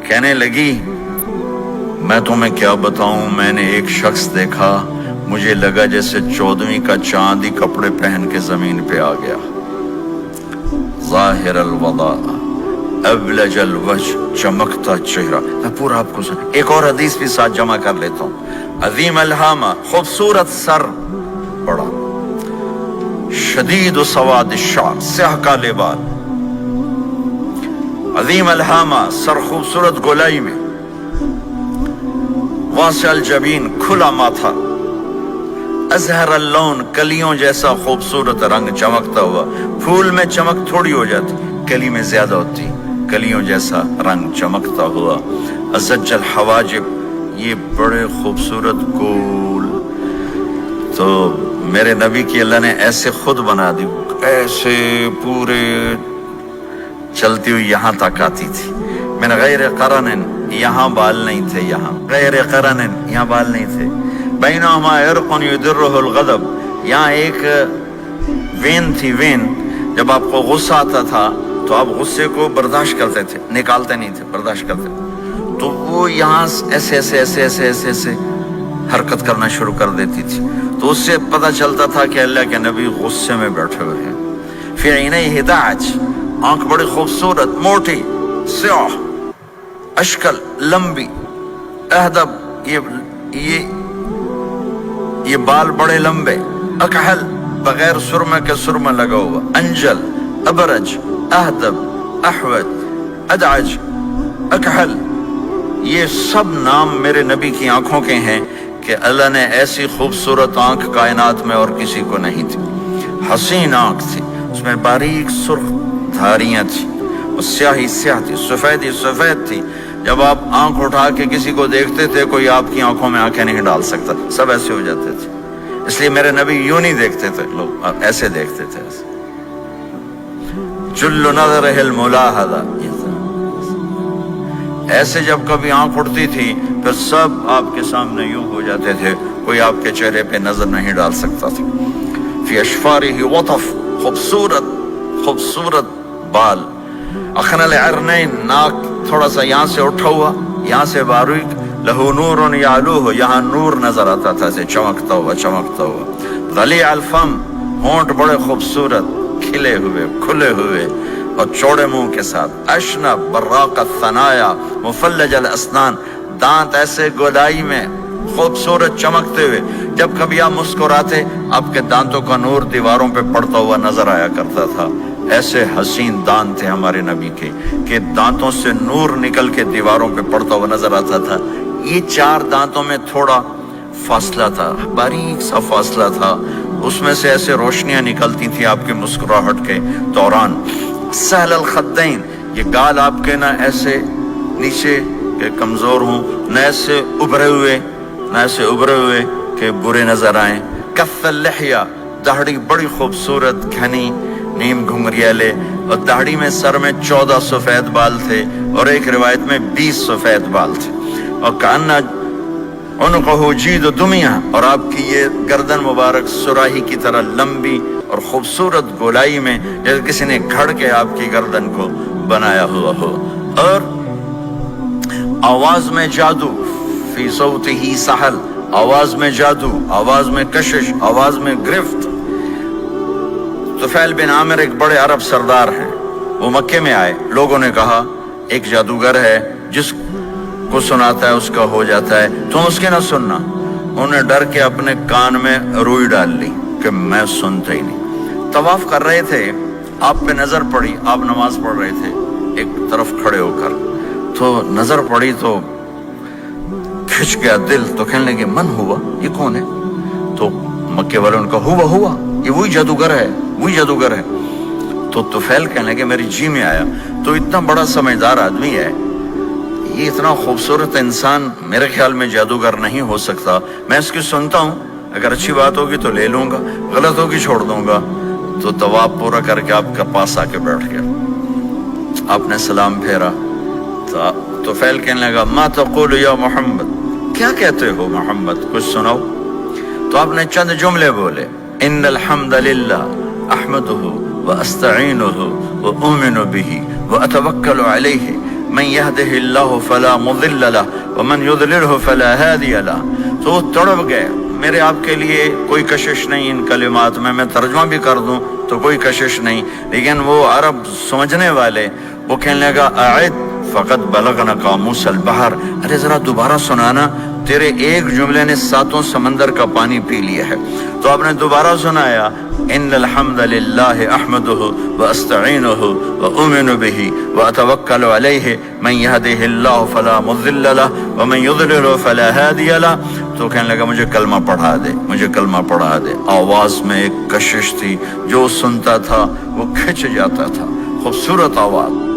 کہنے لگی میں تمہیں کیا بتاؤں، میں نے ایک شخص دیکھا، مجھے لگا جیسے 14ویں کا چاند ہی کپڑے پہن کے زمین پہ آ گیا، ظاہر الوضاء ابلج الوجہ، چمکتا چہرہ۔ میں پورا آپ کو ایک اور حدیث بھی ساتھ جمع کر لیتا ہوں۔ عظیم الہامہ، خوبصورت سر، بڑا شدید و سواد الشعر، سیاہ کالے بال، عظیم الہامہ، سر خوبصورت گولائی میں، واسع الجبین، کھلا ماتھا، ازہر اللون، کلیوں جیسا خوبصورت رنگ، چمکتا ہوا۔ پھول میں چمک تھوڑی ہو جاتی، کلی میں زیادہ ہوتی، کلیوں جیسا رنگ، چمکتا ہوا۔ ازج الحواجب، یہ بڑے خوبصورت گول۔ تو میرے نبی کی اللہ نے ایسے خود بنا دی، ایسے پورے چلتی ہوئی یہاں تک آتی تھی۔ من غیر قرن، یہاں بال نہیں تھے، یہاں غیر قرن، یہاں بال نہیں تھے۔ بینہما عرق یدرہ الغضب، یہاں ایک وین تھی، وین، جب آپ کو غصہ آتا تھا تو آپ غصے کو برداشت کرتے تھے، نکالتے نہیں تھے، برداشت کرتے تھے، تو وہ یہاں ایسے ایسے ایسے ایسے ایسے ایسے حرکت کرنا شروع کر دیتی تھی، تو اس سے پتہ چلتا تھا کہ اللہ کے نبی غصے میں بیٹھے ہوئے ہیں۔ فی عینیہ دعج، آنکھ بڑی خوبصورت، موٹی، سیاہ، اشکل، لمبی، اہدب، یہ بال بڑے لمبے، اکحل، بغیر سرمے کے سرمہ لگا ہوا، انجل، ابرج، اہدب، احوج، ادعج، اکحل، یہ سب نام میرے نبی کی آنکھوں کے ہیں کہ اللہ نے ایسی خوبصورت آنکھ کائنات میں اور کسی کو نہیں تھی۔ حسین آنکھ تھی، اس میں باریک سرخ دھاریاں تھیں، اور سیاہی سیاہ تھی، سفیدی سفید تھی۔ جب آپ آنکھ اٹھا کے کسی کو دیکھتے تھے، کوئی آپ کی آنکھوں میں آنکھیں نہیں ڈال سکتا، سب ایسے ہو جاتے تھے۔ اس لیے میرے نبی یوں نہیں دیکھتے تھے، لوگ ایسے دیکھتے تھے، ایسے۔ جل نظرہ الملاحظہ، ایسے جب کبھی آنکھ اٹھتی تھی پھر سب آپ کے سامنے یوں ہو جاتے تھے، کوئی آپ کے چہرے پہ نظر نہیں ڈال سکتا تھا۔ فی اشفارہ وطف، خوبصورت خوبصورت بال، اخن العرنین، ناک تھوڑا سا یہاں سے اٹھا ہوا، یہاں سے باریک، لہو نور یعلوہ، یہاں نور نظر آتا تھا، سے چمکتا ہوا چمکتا ہوا۔ غلیظ الفم، ہونٹ بڑے خوبصورت، کھلے ہوئے کھلے ہوئے اور چوڑے منہ کے ساتھ۔ اشنب براق الثنایا، مفلج الاسنان، دانت ایسے گودائی میں خوبصورت چمکتے ہوئے، جب کبھی آپ مسکراتے آپ کے دانتوں کا نور دیواروں پہ پڑتا ہوا نظر آیا کرتا تھا۔ ایسے حسین دانت تھے ہمارے نبی کے کہ دانتوں سے نور نکل کے دیواروں پہ پڑتا ہوا نظر آتا تھا۔ یہ 4 دانتوں میں تھوڑا فاصلہ تھا، باریک سا فاصلہ تھا، اس میں سے ایسے روشنیاں نکلتی تھیں آپ کی مسکراہٹ کے دوران۔ سہل الخدین، یہ گال آپ کے نہ ایسے نیچے کہ کمزور ہوں، نہ ایسے ابھرے ہوئے کہ برے نظر آئیں۔ کف اللحیہ، داڑھی بڑی خوبصورت گھنی، نیم گھنگریالے، اور داڑھی میں سر میں 14 سفید بال تھے، اور ایک روایت میں 20 سفید بال تھے۔ اور کأن عنقہ جید دمیہ، اور آپ کی یہ گردن مبارک سراہی کی طرح لمبی اور خوبصورت گولائی میں، جیسے کسی نے گھڑ کے آپ کی گردن کو بنایا ہوا ہو۔ اور آواز میں جادو، فی صوتہ سحل، آواز میں جادو، آواز میں کشش، آواز میں گرفت۔ طفیل بن عامر ایک بڑے عرب سردار ہیں، وہ مکے میں آئے، لوگوں نے کہا ایک جادوگر ہے جس کو سناتا ہے اس کا ہو جاتا ہے، تم اس کے نہ سننا۔ انہوں نے ڈر کے اپنے کان میں روئی ڈال لی کہ میں سنتا ہی نہیں۔ طواف کر رہے تھے، آپ پہ نظر پڑی، آپ نماز پڑھ رہے تھے ایک طرف کھڑے ہو کر، تو نظر پڑی تو کھچ گیا دل، تو کہنے لگے من ہوا، یہ کون ہے؟ تو مکے والوں نے کہا ہوا یہ وہی جادوگر ہے۔ تو طفیل کہنے لگے میری جی میں آیا، تو اتنا بڑا سمجھدار آدمی ہے، یہ اتنا خوبصورت انسان میرے خیال میں جادوگر نہیں ہو سکتا، میں اس کی سنتا ہوں، اگر اچھی بات ہوگی تو لے لوں گا، غلط ہوگی چھوڑ دوں گا۔ تو طواف پورا کر کے آپ کے پاس آ کے بیٹھ گیا، آپ نے سلام پھیرا، تو فیل کہنے لگا ما تقول یا محمد، کیا کہتے ہو محمد، کچھ سناؤ۔ تو آپ نے چند جملے بولے، ان الحمد للہ احمدہ واستعینہ واؤمن بہ واتوکل علیہ، من يهده الله فلا مضل له ومن يضلله فلا هادي له. تو وہ تڑپ گئے. میرے آپ کے لیے کوئی کشش نہیں ان کلمات میں ترجمہ بھی کر دوں تو کوئی کشش نہیں، لیکن وہ عرب سمجھنے والے وہ کہنے لگا اعد فقط بلغنا قاموس البحر، ارے ذرا دوبارہ سنانا، تیرے ایک جملے نے 7 سمندر کا پانی پی لیا ہے. تو آپ نے دوبارہ سنایا ان الحمد للہ احمدہ واستعینہ واؤمن بہ واتوکل علیہ من یہدہ اللہ فلا مضل لہ ومن یضلل فلا ہادی لہ. تو کہنے لگا مجھے کلمہ پڑھا دے، مجھے کلمہ پڑھا دے. آواز میں ایک کشش تھی، جو سنتا تھا وہ کھنچ جاتا تھا. خوبصورت آواز.